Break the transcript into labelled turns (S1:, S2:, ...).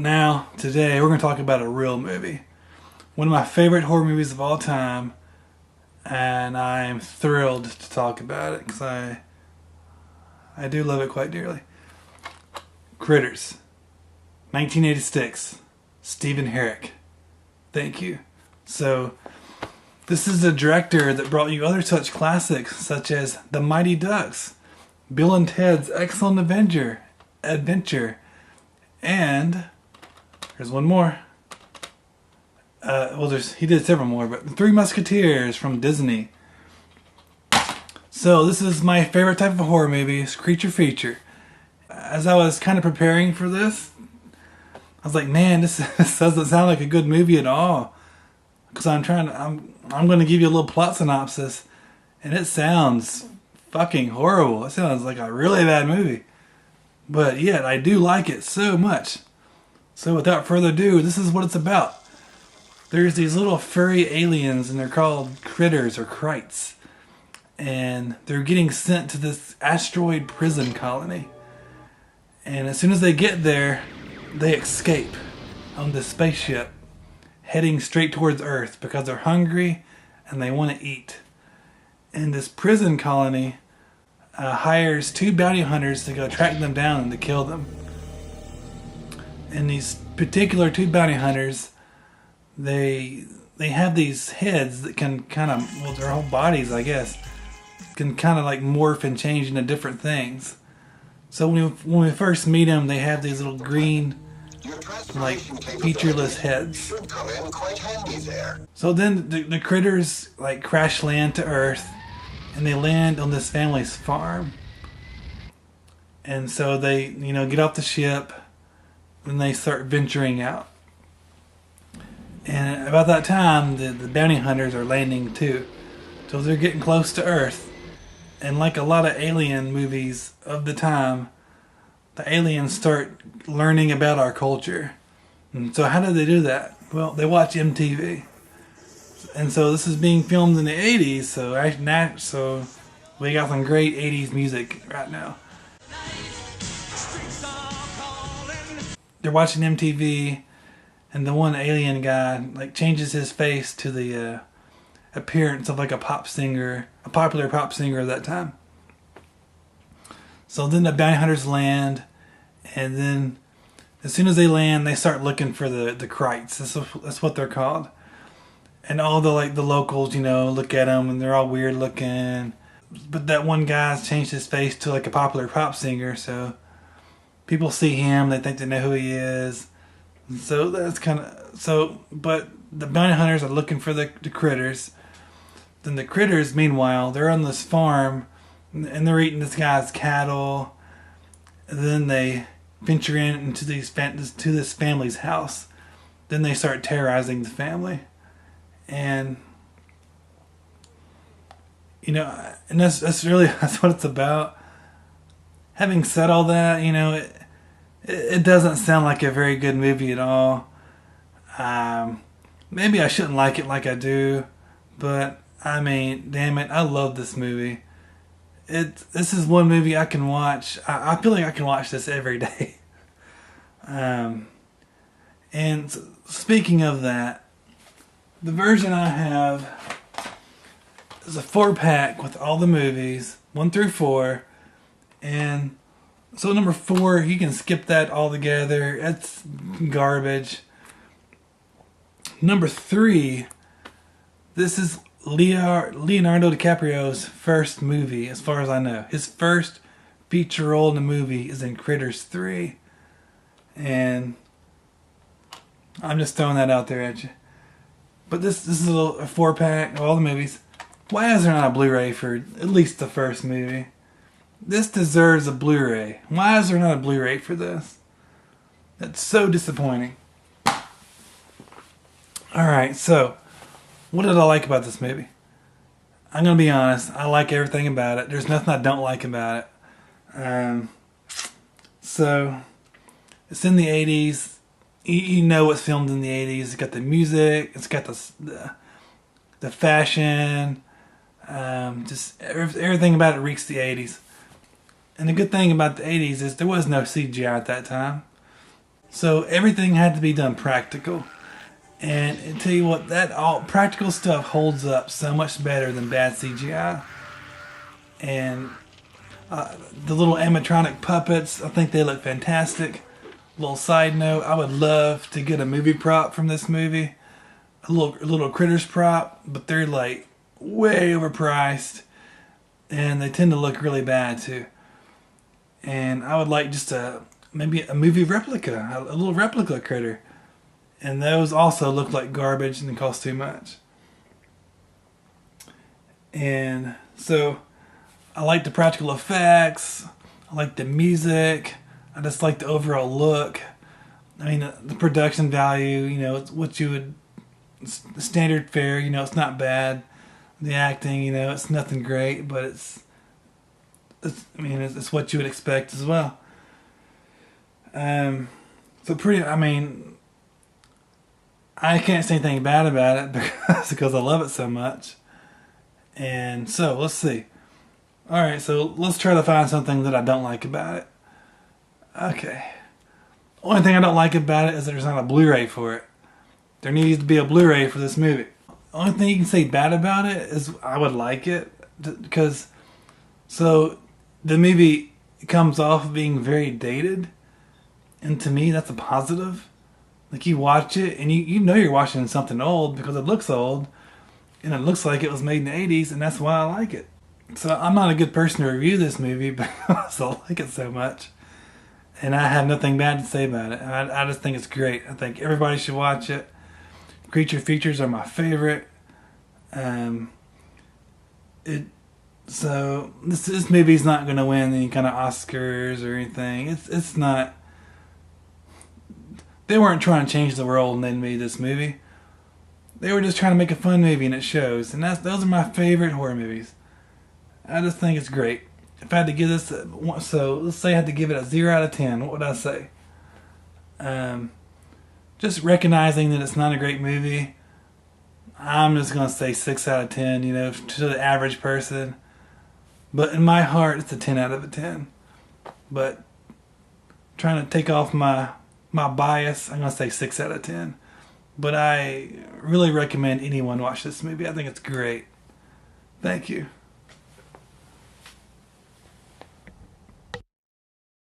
S1: Now, today, we're going to talk about a real movie. One of my favorite horror movies of all time. And I am thrilled to talk about it because I do love it quite dearly. Critters. 1986. Stephen Herek. Thank you. So, this is the director that brought you other such classics such as The Mighty Ducks, Bill and Ted's Excellent Adventure, and there's one more. He did several more, but The Three Musketeers from Disney. So this is my favorite type of horror movie, is creature feature. As I was kind of preparing for this, I was like, man, this doesn't sound like a good movie at all. Because I'm going to give you a little plot synopsis, and it sounds fucking horrible. It sounds like a really bad movie. But yet, I do like it so much. So without further ado, this is what it's about. There's these little furry aliens, and they're called critters or krites. And they're getting sent to this asteroid prison colony. And as soon as they get there, they escape on this spaceship, heading straight towards Earth because they're hungry and they want to eat. And this prison colony hires two bounty hunters to go track them down and to kill them. And these particular two bounty hunters, they have these heads that can kind of, well, their whole bodies, I guess, can kind of like morph and change into different things. So when we first meet them, they have these little green, like, featureless heads. So then the critters like crash land to Earth, and they land on this family's farm. And so they, get off the ship, and they start venturing out. And about that time, the bounty hunters are landing too. So they're getting close to Earth. And like a lot of alien movies of the time, the aliens start learning about our culture. And so how did they do that? Well, they watch MTV. And so this is being filmed in the 80s, so we got some great 80s music right now. They're watching MTV, and the one alien guy like changes his face to the appearance of like a popular pop singer of that time. So then the bounty hunters land, and then as soon as they land, they start looking for the krites. That's what they're called. And all the locals, look at them, and they're all weird looking. But that one guy's changed his face to like a popular pop singer, so people see him, they think they know who he is. So that's but the bounty hunters are looking for the critters. Then the critters, meanwhile, they're on this farm, and they're eating this guy's cattle. And then they venture into this family's house. Then they start terrorizing the family. And and that's what it's about. Having said all that, it doesn't sound like a very good movie at all. Maybe I shouldn't like it like I do, but I mean, damn it, I love this movie. This is one movie I can watch. I feel like I can watch this every day. And speaking of that, the version I have is a 4-pack with all the movies, 1 through 4. And so number 4, you can skip that altogether. It's garbage. Number 3, this is Leonardo DiCaprio's first movie, as far as I know. His first feature role in the movie is in Critters 3. And I'm just throwing that out there at you. But this is a 4-pack of all the movies. Why is there not a Blu-ray for at least the first movie? This deserves a Blu-ray. Why is there not a Blu-ray for this? That's so disappointing. Alright, so what did I like about this movie? I'm going to be honest. I like everything about it. There's nothing I don't like about it. So, it's in the 80s. You know it's filmed in the 80s. It's got the music. It's got the fashion. Just everything about it reeks the 80s. And the good thing about the 80s is there was no CGI at that time. So everything had to be done practical. And I tell you what, that all practical stuff holds up so much better than bad CGI. And the little animatronic puppets, I think they look fantastic. Little side note, I would love to get a movie prop from this movie. A little critters prop, but they're like way overpriced. And they tend to look really bad too. And I would like just maybe a movie replica, a little replica critter. And those also look like garbage and cost too much. And so I like the practical effects. I like the music. I just like the overall look. I mean, the production value, it's what you would, standard fare, it's not bad. The acting, it's nothing great, but it's what you would expect as well. I can't say anything bad about it because I love it so much. And so, let's see. Alright, so let's try to find something that I don't like about it. Okay. Only thing I don't like about it is that there's not a Blu-ray for it. There needs to be a Blu-ray for this movie. Only thing you can say bad about it is I would like it because the movie comes off being very dated, and to me that's a positive. Like, you watch it and you know you're watching something old because it looks old and it looks like it was made in the 80s, and that's why I like it. So I'm not a good person to review this movie because I like it so much, and I have nothing bad to say about it. I just think it's great. I think everybody should watch it. Creature features are my favorite. So this movie's not going to win any kind of Oscars or anything. It's not. They weren't trying to change the world when they made this movie. They were just trying to make a fun movie, and it shows. And those are my favorite horror movies. I just think it's great. If I had to give this, so let's say I had to give it a 0 out of 10, what would I say? Just recognizing that it's not a great movie, I'm just going to say 6 out of 10, to the average person. But in my heart, it's a 10 out of 10. But trying to take off my bias, I'm going to say 6 out of 10. But I really recommend anyone watch this movie. I think it's great. Thank you.